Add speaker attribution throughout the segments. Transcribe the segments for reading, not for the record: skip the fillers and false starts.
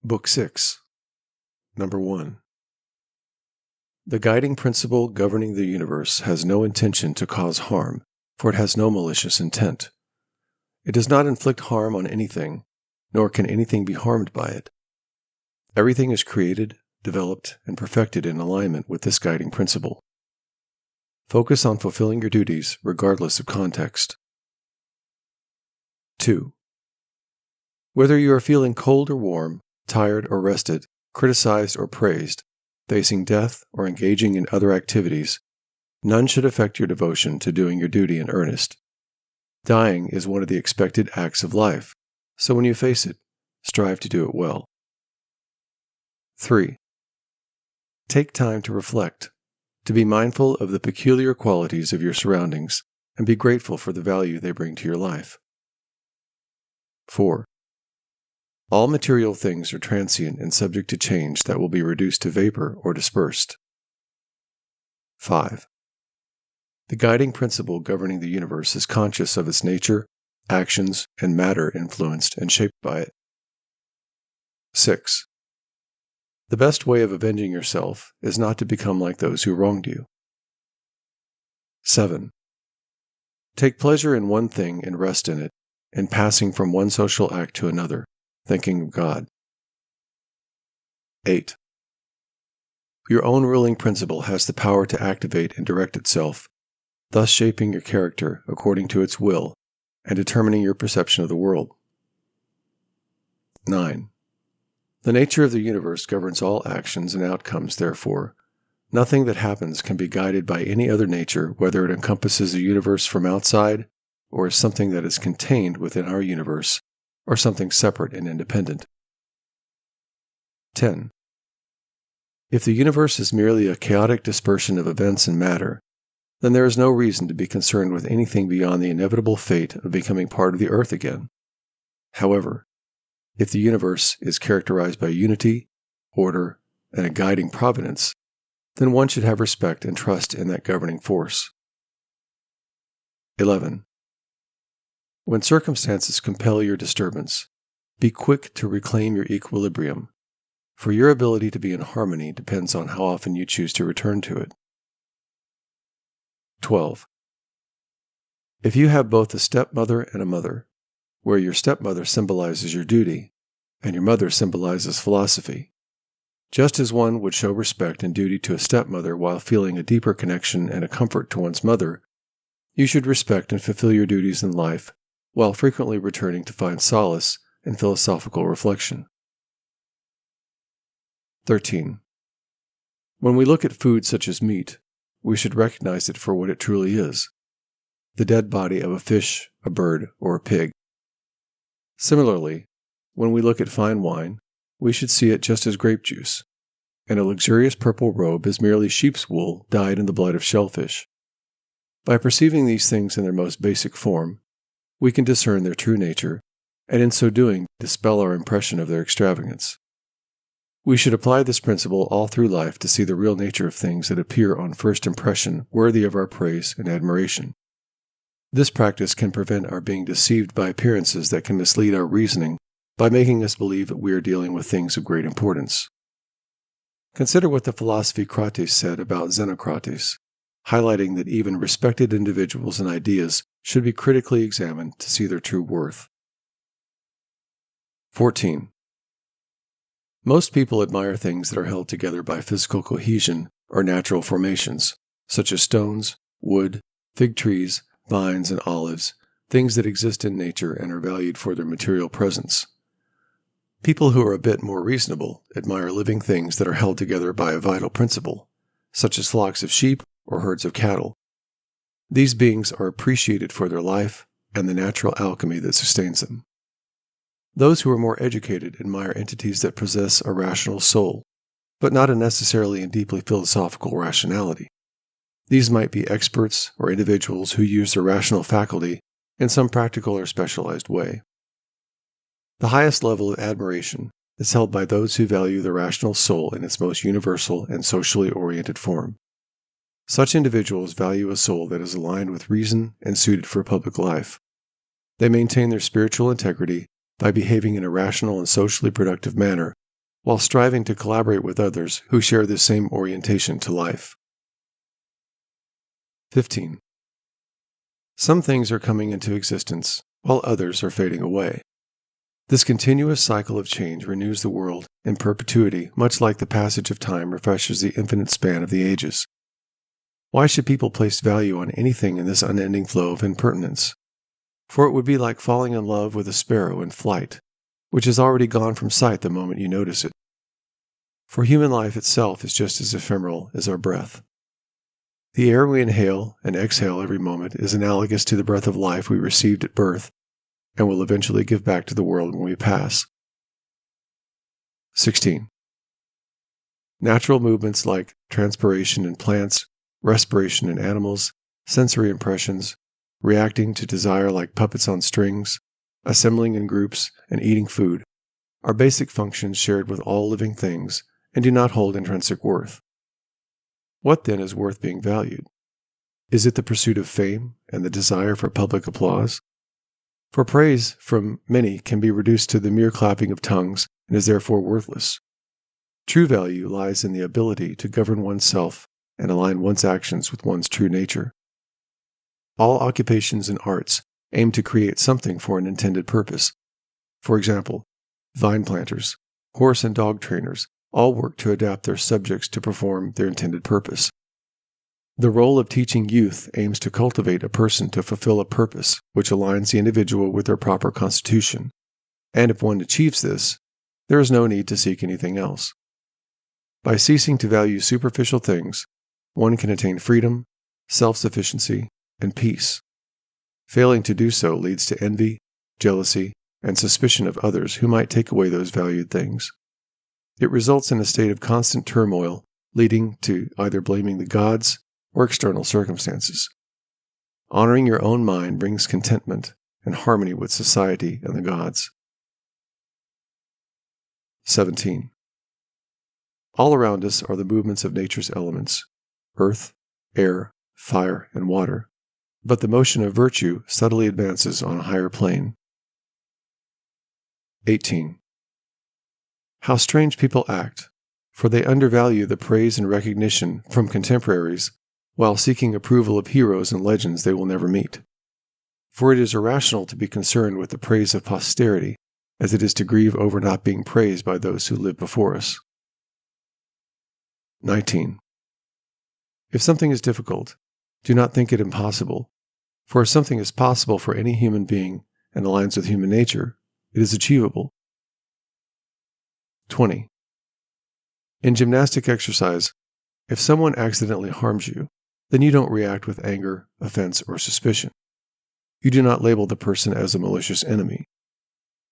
Speaker 1: Book 6, Number 1. The guiding principle governing the universe has no intention to cause harm, for it has no malicious intent. It does not inflict harm on anything, nor can anything be harmed by it. Everything is created, developed, and perfected in alignment with this guiding principle. Focus on fulfilling your duties regardless of context. 2. Whether you are feeling cold or warm, tired or rested, criticized or praised, facing death or engaging in other activities, none should affect your devotion to doing your duty in earnest. Dying is one of the expected acts of life, so when you face it, strive to do it well. 3. Take time to reflect, to be mindful of the peculiar qualities of your surroundings, and be grateful for the value they bring to your life. 4. All material things are transient and subject to change that will be reduced to vapor or dispersed. 5. The guiding principle governing the universe is conscious of its nature, actions, and matter influenced and shaped by it. 6. The best way of avenging yourself is not to become like those who wronged you. 7. Take pleasure in one thing and rest in it, in passing from one social act to another, thinking of God. 8. Your own ruling principle has the power to activate and direct itself, thus shaping your character according to its will and determining your perception of the world. 9. The nature of the universe governs all actions and outcomes, therefore. Nothing that happens can be guided by any other nature, whether it encompasses the universe from outside or is something that is contained within our universe, or something separate and independent. 10. If the universe is merely a chaotic dispersion of events and matter, then there is no reason to be concerned with anything beyond the inevitable fate of becoming part of the earth again. However, if the universe is characterized by unity, order, and a guiding providence, then one should have respect and trust in that governing force. 11. When circumstances compel your disturbance, be quick to reclaim your equilibrium, for your ability to be in harmony depends on how often you choose to return to it. 12. If you have both a stepmother and a mother, where your stepmother symbolizes your duty, and your mother symbolizes philosophy, just as one would show respect and duty to a stepmother while feeling a deeper connection and a comfort to one's mother, you should respect and fulfill your duties in life while frequently returning to find solace in philosophical reflection. 13. When we look at food such as meat, we should recognize it for what it truly is, the dead body of a fish, a bird, or a pig. Similarly, when we look at fine wine, we should see it just as grape juice, and a luxurious purple robe is merely sheep's wool dyed in the blood of shellfish. By perceiving these things in their most basic form, we can discern their true nature, and in so doing dispel our impression of their extravagance. We should apply this principle all through life to see the real nature of things that appear on first impression worthy of our praise and admiration. This practice can prevent our being deceived by appearances that can mislead our reasoning by making us believe that we are dealing with things of great importance. Consider what the philosophy Crates said about Xenocrates, highlighting that even respected individuals and ideas should be critically examined to see their true worth. 14. Most people admire things that are held together by physical cohesion or natural formations, such as stones, wood, fig trees, vines, and olives, things that exist in nature and are valued for their material presence. People who are a bit more reasonable admire living things that are held together by a vital principle, such as flocks of sheep or herds of cattle. These beings are appreciated for their life and the natural alchemy that sustains them. Those who are more educated admire entities that possess a rational soul, but not a necessarily and deeply philosophical rationality. These might be experts or individuals who use their rational faculty in some practical or specialized way. The highest level of admiration is held by those who value the rational soul in its most universal and socially oriented form. Such individuals value a soul that is aligned with reason and suited for public life. They maintain their spiritual integrity by behaving in a rational and socially productive manner while striving to collaborate with others who share the same orientation to life. 15. Some things are coming into existence, while others are fading away. This continuous cycle of change renews the world in perpetuity, much like the passage of time refreshes the infinite span of the ages. Why should people place value on anything in this unending flow of impertinence? For it would be like falling in love with a sparrow in flight, which is already gone from sight the moment you notice it. For human life itself is just as ephemeral as our breath. The air we inhale and exhale every moment is analogous to the breath of life we received at birth and will eventually give back to the world when we pass. 16. Natural movements like transpiration in plants, respiration in animals, sensory impressions, reacting to desire like puppets on strings, assembling in groups, and eating food, are basic functions shared with all living things and do not hold intrinsic worth. What then is worth being valued? Is it the pursuit of fame and the desire for public applause? For praise from many can be reduced to the mere clapping of tongues and is therefore worthless. True value lies in the ability to govern oneself and align one's actions with one's true nature. All occupations and arts aim to create something for an intended purpose. For example, vine planters, horse and dog trainers all work to adapt their subjects to perform their intended purpose. The role of teaching youth aims to cultivate a person to fulfill a purpose which aligns the individual with their proper constitution, and if one achieves this, there is no need to seek anything else. By ceasing to value superficial things, one can attain freedom, self-sufficiency, and peace. Failing to do so leads to envy, jealousy, and suspicion of others who might take away those valued things. It results in a state of constant turmoil, leading to either blaming the gods or external circumstances. Honoring your own mind brings contentment and harmony with society and the gods. 17. All around us are the movements of nature's elements, earth, air, fire, and water, but the motion of virtue subtly advances on a higher plane. 18. How strange people act, for they undervalue the praise and recognition from contemporaries while seeking approval of heroes and legends they will never meet. For it is irrational to be concerned with the praise of posterity, as it is to grieve over not being praised by those who live before us. 19. If something is difficult, do not think it impossible, for if something is possible for any human being and aligns with human nature, it is achievable. 20. In gymnastic exercise, if someone accidentally harms you, then you don't react with anger, offense, or suspicion. You do not label the person as a malicious enemy.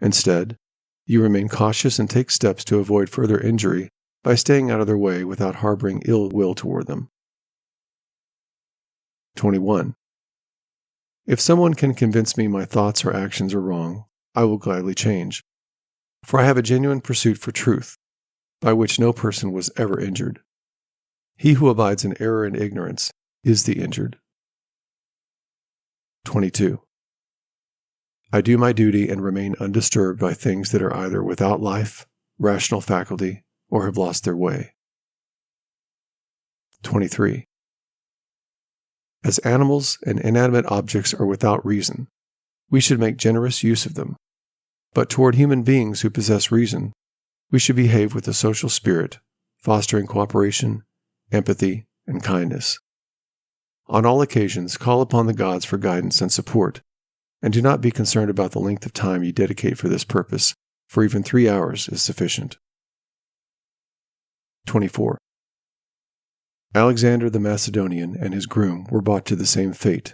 Speaker 1: Instead, you remain cautious and take steps to avoid further injury by staying out of their way without harboring ill will toward them. 21. If someone can convince me my thoughts or actions are wrong, I will gladly change, for I have a genuine pursuit for truth, by which no person was ever injured. He who abides in error and ignorance is the injured. 22. I do my duty and remain undisturbed by things that are either without life, rational faculty, or have lost their way. 23. As animals and inanimate objects are without reason, we should make generous use of them. But toward human beings who possess reason, we should behave with a social spirit, fostering cooperation, empathy, and kindness. On all occasions, call upon the gods for guidance and support, and do not be concerned about the length of time you dedicate for this purpose, for even 3 hours is sufficient. 24. Alexander the Macedonian and his groom were brought to the same fate,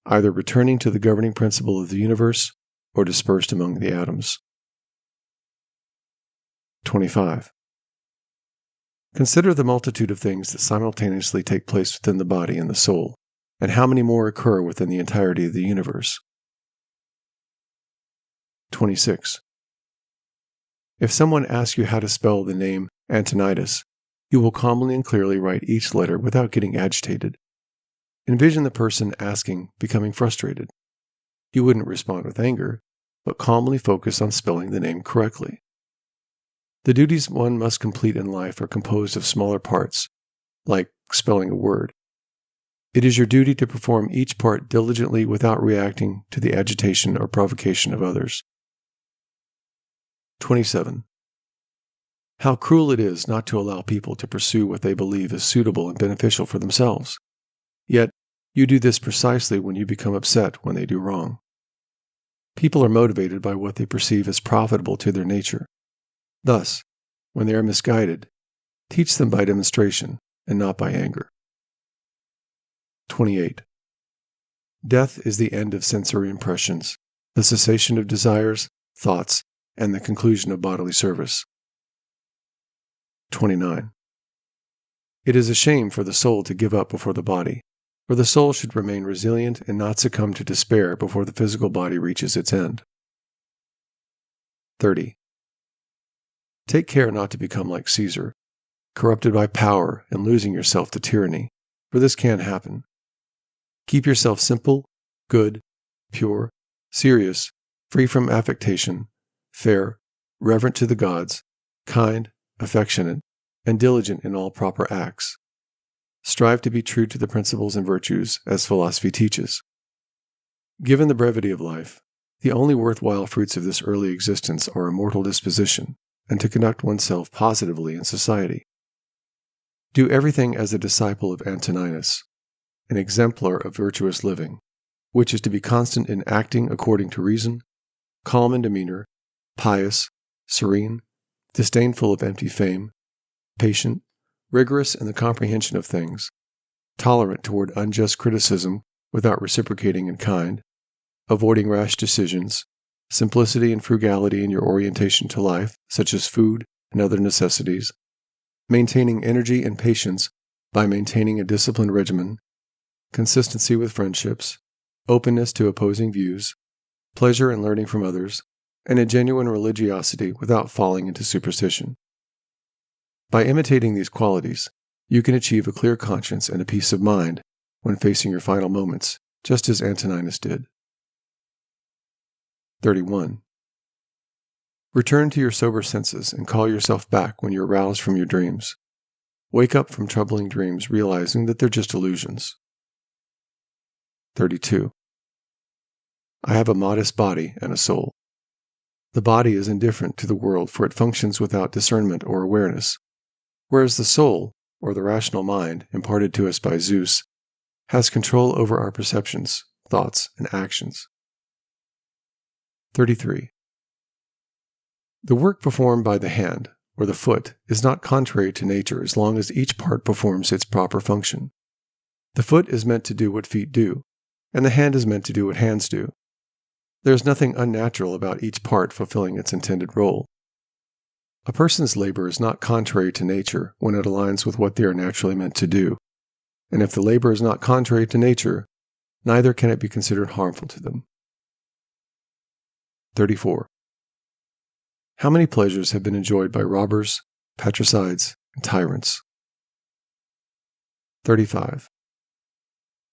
Speaker 1: either returning to the governing principle of the universe or dispersed among the atoms. 25. Consider the multitude of things that simultaneously take place within the body and the soul, and how many more occur within the entirety of the universe. 26. If someone asks you how to spell the name Antoninus, you will calmly and clearly write each letter without getting agitated. Envision the person asking becoming frustrated. You wouldn't respond with anger, but calmly focus on spelling the name correctly. The duties one must complete in life are composed of smaller parts, like spelling a word. It is your duty to perform each part diligently without reacting to the agitation or provocation of others. 27. How cruel it is not to allow people to pursue what they believe is suitable and beneficial for themselves. Yet, you do this precisely when you become upset when they do wrong. People are motivated by what they perceive as profitable to their nature. Thus, when they are misguided, teach them by demonstration and not by anger. 28. Death is the end of sensory impressions, the cessation of desires, thoughts, and the conclusion of bodily service. 29. It is a shame for the soul to give up before the body, for the soul should remain resilient and not succumb to despair before the physical body reaches its end. 30. Take care not to become like Caesar, corrupted by power and losing yourself to tyranny, for this can happen. Keep yourself simple, good, pure, serious, free from affectation, fair, reverent to the gods, kind, affectionate, and diligent in all proper acts. Strive to be true to the principles and virtues, as philosophy teaches. Given the brevity of life, the only worthwhile fruits of this early existence are immortal disposition, and to conduct oneself positively in society. Do everything as a disciple of Antoninus, an exemplar of virtuous living, which is to be constant in acting according to reason, calm in demeanor, pious, serene, disdainful of empty fame, patient, rigorous in the comprehension of things, tolerant toward unjust criticism without reciprocating in kind, avoiding rash decisions, simplicity and frugality in your orientation to life, such as food and other necessities, maintaining energy and patience by maintaining a disciplined regimen, consistency with friendships, openness to opposing views, pleasure in learning from others, and a genuine religiosity without falling into superstition. By imitating these qualities, you can achieve a clear conscience and a peace of mind when facing your final moments, just as Antoninus did. 31. Return to your sober senses and call yourself back when you are roused from your dreams. Wake up from troubling dreams realizing that they're just illusions. 32. I have a modest body and a soul. The body is indifferent to the world, for it functions without discernment or awareness, whereas the soul, or the rational mind, imparted to us by Zeus, has control over our perceptions, thoughts, and actions. 33. The work performed by the hand, or the foot, is not contrary to nature as long as each part performs its proper function. The foot is meant to do what feet do, and the hand is meant to do what hands do. There is nothing unnatural about each part fulfilling its intended role. A person's labor is not contrary to nature when it aligns with what they are naturally meant to do, and if the labor is not contrary to nature, neither can it be considered harmful to them. 34. How many pleasures have been enjoyed by robbers, patricides, and tyrants? 35.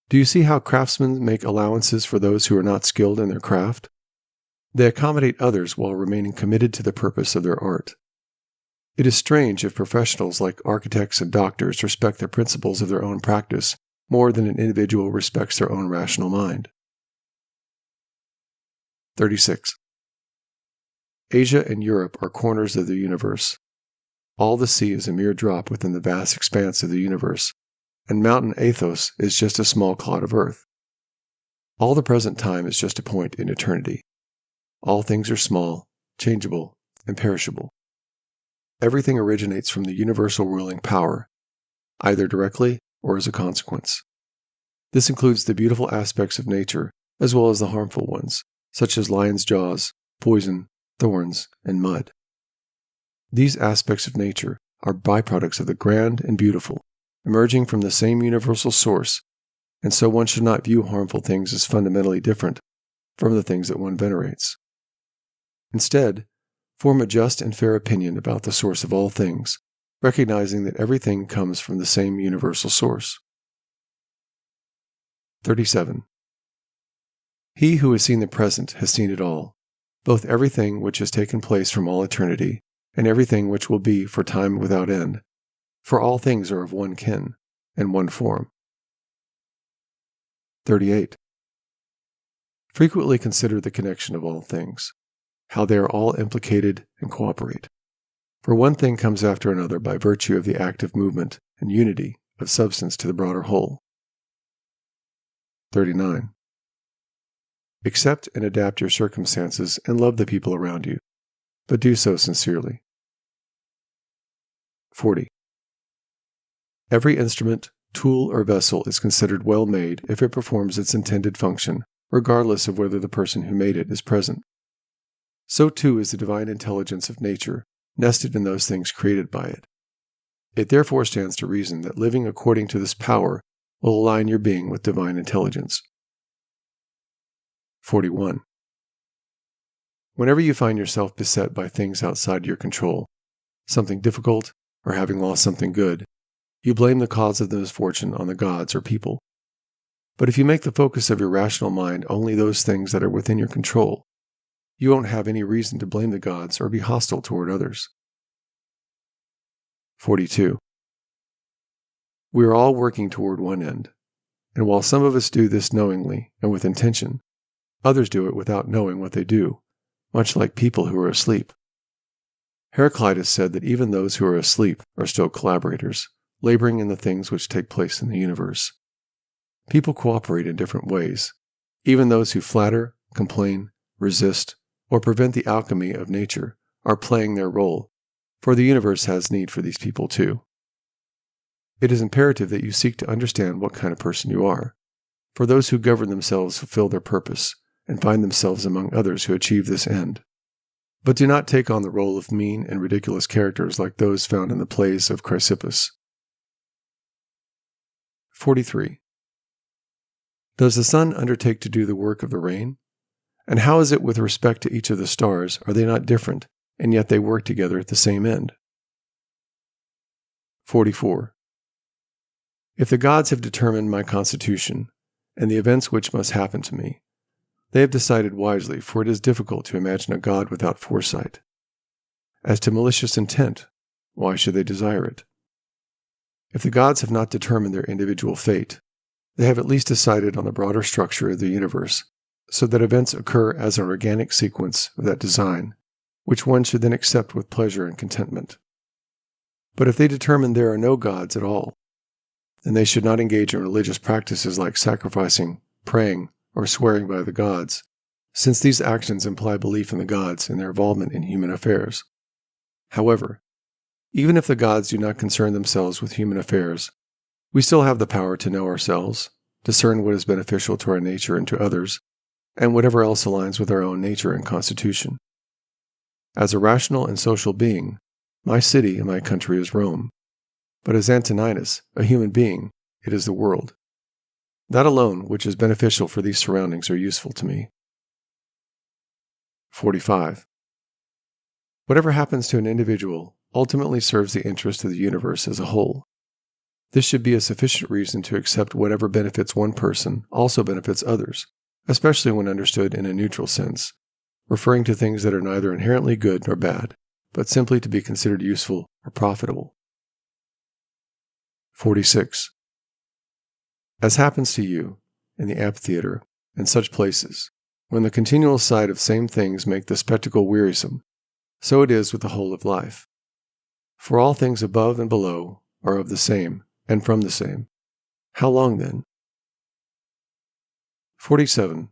Speaker 1: Do you see how craftsmen make allowances for those who are not skilled in their craft? They accommodate others while remaining committed to the purpose of their art. It is strange if professionals like architects and doctors respect the principles of their own practice more than an individual respects their own rational mind. 36. Asia and Europe are corners of the universe. All the sea is a mere drop within the vast expanse of the universe, and Mountain Athos is just a small clod of earth. All the present time is just a point in eternity. All things are small, changeable, and perishable. Everything originates from the universal ruling power, either directly or as a consequence. This includes the beautiful aspects of nature as well as the harmful ones, such as lions' jaws, poison, thorns, and mud. These aspects of nature are byproducts of the grand and beautiful, emerging from the same universal source, and so one should not view harmful things as fundamentally different from the things that one venerates. Instead, form a just and fair opinion about the source of all things, recognizing that everything comes from the same universal source. 37. He who has seen the present has seen it all, both everything which has taken place from all eternity, and everything which will be for time without end, for all things are of one kin and one form. 38. Frequently consider the connection of all things, how they are all implicated and cooperate. For one thing comes after another by virtue of the active movement and unity of substance to the broader whole. 39. Accept and adapt your circumstances and love the people around you, but do so sincerely. 40. Every instrument, tool, or vessel is considered well made if it performs its intended function, regardless of whether the person who made it is present. So too is the divine intelligence of nature, nested in those things created by it. It therefore stands to reason that living according to this power will align your being with divine intelligence. 41. Whenever you find yourself beset by things outside your control, something difficult, or having lost something good, you blame the cause of the misfortune on the gods or people. But if you make the focus of your rational mind only those things that are within your control, you won't have any reason to blame the gods or be hostile toward others. 42. We are all working toward one end, and while some of us do this knowingly and with intention, others do it without knowing what they do, much like people who are asleep. Heraclitus said that even those who are asleep are still collaborators, laboring in the things which take place in the universe. People cooperate in different ways. Even those who flatter, complain, resist, or prevent the alchemy of nature are playing their role, for the universe has need for these people too. It is imperative that you seek to understand what kind of person you are, for those who govern themselves fulfill their purpose and find themselves among others who achieve this end. But do not take on the role of mean and ridiculous characters like those found in the plays of Chrysippus. 43. Does the sun undertake to do the work of the rain? And how is it with respect to each of the stars? Are they not different, and yet they work together at the same end? 44. If the gods have determined my constitution, and the events which must happen to me, they have decided wisely, for it is difficult to imagine a god without foresight. As to malicious intent, why should they desire it? If the gods have not determined their individual fate, they have at least decided on the broader structure of the universe, so that events occur as an organic sequence of that design, which one should then accept with pleasure and contentment. But if they determine there are no gods at all, then they should not engage in religious practices like sacrificing, praying, or swearing by the gods, since these actions imply belief in the gods and their involvement in human affairs. However, even if the gods do not concern themselves with human affairs, we still have the power to know ourselves, discern what is beneficial to our nature and to others, and whatever else aligns with our own nature and constitution. As a rational and social being, my city and my country is Rome, but as Antoninus, a human being, it is the world. That alone which is beneficial for these surroundings are useful to me. 45. Whatever happens to an individual ultimately serves the interest of the universe as a whole. This should be a sufficient reason to accept whatever benefits one person also benefits others, especially when understood in a neutral sense, referring to things that are neither inherently good nor bad, but simply to be considered useful or profitable. 46. As happens to you, in the amphitheater, and such places, when the continual sight of same things make the spectacle wearisome, so it is with the whole of life. For all things above and below are of the same, and from the same. How long then? 47.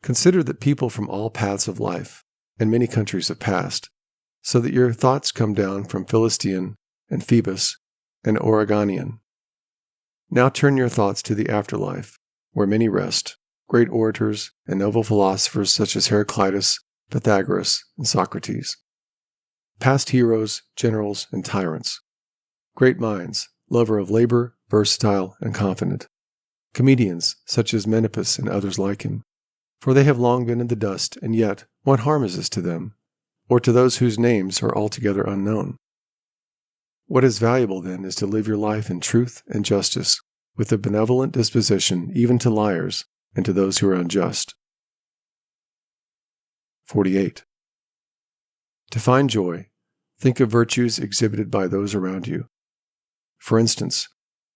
Speaker 1: Consider that people from all paths of life, and many countries have passed, so that your thoughts come down from Philistine, and Phoebus, and Oregonian. Now turn your thoughts to the afterlife, where many rest, great orators and noble philosophers such as Heraclitus, Pythagoras, and Socrates. Past heroes, generals, and tyrants. Great minds, lover of labor, versatile, and confident. Comedians, such as Menippus and others like him. For they have long been in the dust, and yet, what harm is this to them, or to those whose names are altogether unknown? What is valuable, then, is to live your life in truth and justice, with a benevolent disposition even to liars and to those who are unjust. 48. To find joy, think of virtues exhibited by those around you. For instance,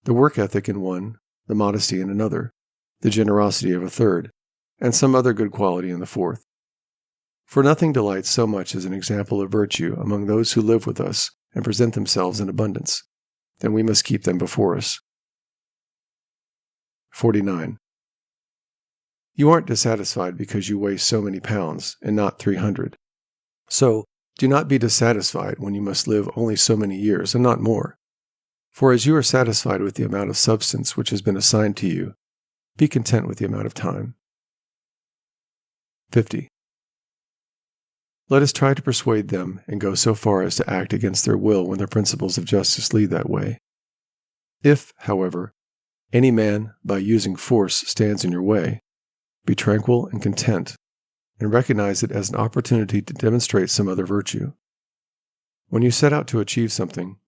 Speaker 1: the work ethic in one, the modesty in another, the generosity of a third, and some other good quality in the fourth. For nothing delights so much as an example of virtue among those who live with us and present themselves in abundance, then we must keep them before us. 49. You aren't dissatisfied because you weigh so many pounds and not 300. So, do not be dissatisfied when you must live only so many years and not more. For as you are satisfied with the amount of substance which has been assigned to you, be content with the amount of time. 50. Let us try to persuade them and go so far as to act against their will when the principles of justice lead that way. If, however, any man by using force stands in your way, be tranquil and content, and recognize it as an opportunity to demonstrate some other virtue. When you set out to achieve something,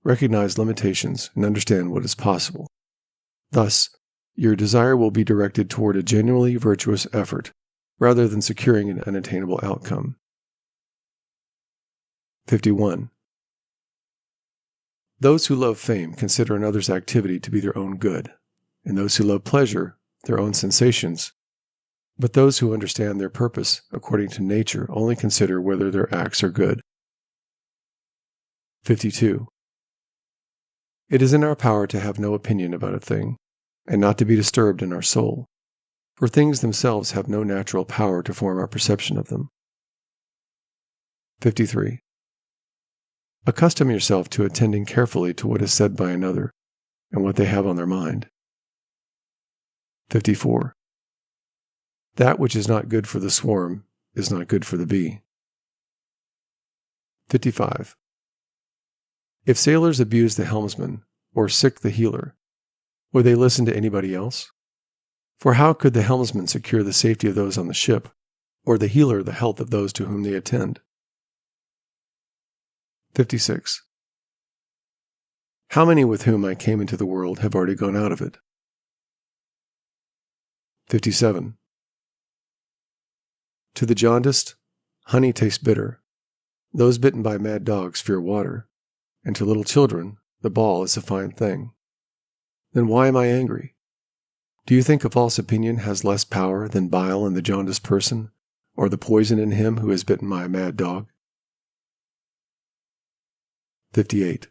Speaker 1: recognize limitations and understand what is possible. Thus, your desire will be directed toward a genuinely virtuous effort, rather than securing an unattainable outcome. 51. Those who love fame consider another's activity to be their own good, and those who love pleasure, their own sensations. But those who understand their purpose according to nature only consider whether their acts are good. 52. It is in our power to have no opinion about a thing, and not to be disturbed in our soul, for things themselves have no natural power to form our perception of them. 53. Accustom yourself to attending carefully to what is said by another, and what they have on their mind. 54. That which is not good for the swarm is not good for the bee. 55. If sailors abuse the helmsman, or sick the healer, would they listen to anybody else? For how could the helmsman secure the safety of those on the ship, or the healer the health of those to whom they attend? 56. How many with whom I came into the world have already gone out of it? 57. To the jaundiced, honey tastes bitter. Those bitten by mad dogs fear water, and to little children, the ball is a fine thing. Then why am I angry? Do you think a false opinion has less power than bile in the jaundiced person, or the poison in him who is bitten by a mad dog? 58.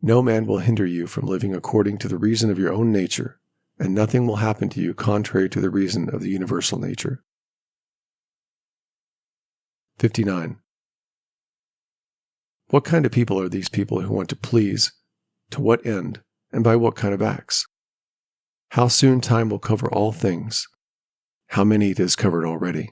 Speaker 1: No man will hinder you from living according to the reason of your own nature, and nothing will happen to you contrary to the reason of the universal nature. 59. What kind of people are these people who want to please, to what end, and by what kind of acts? How soon time will cover all things. How many it has covered already.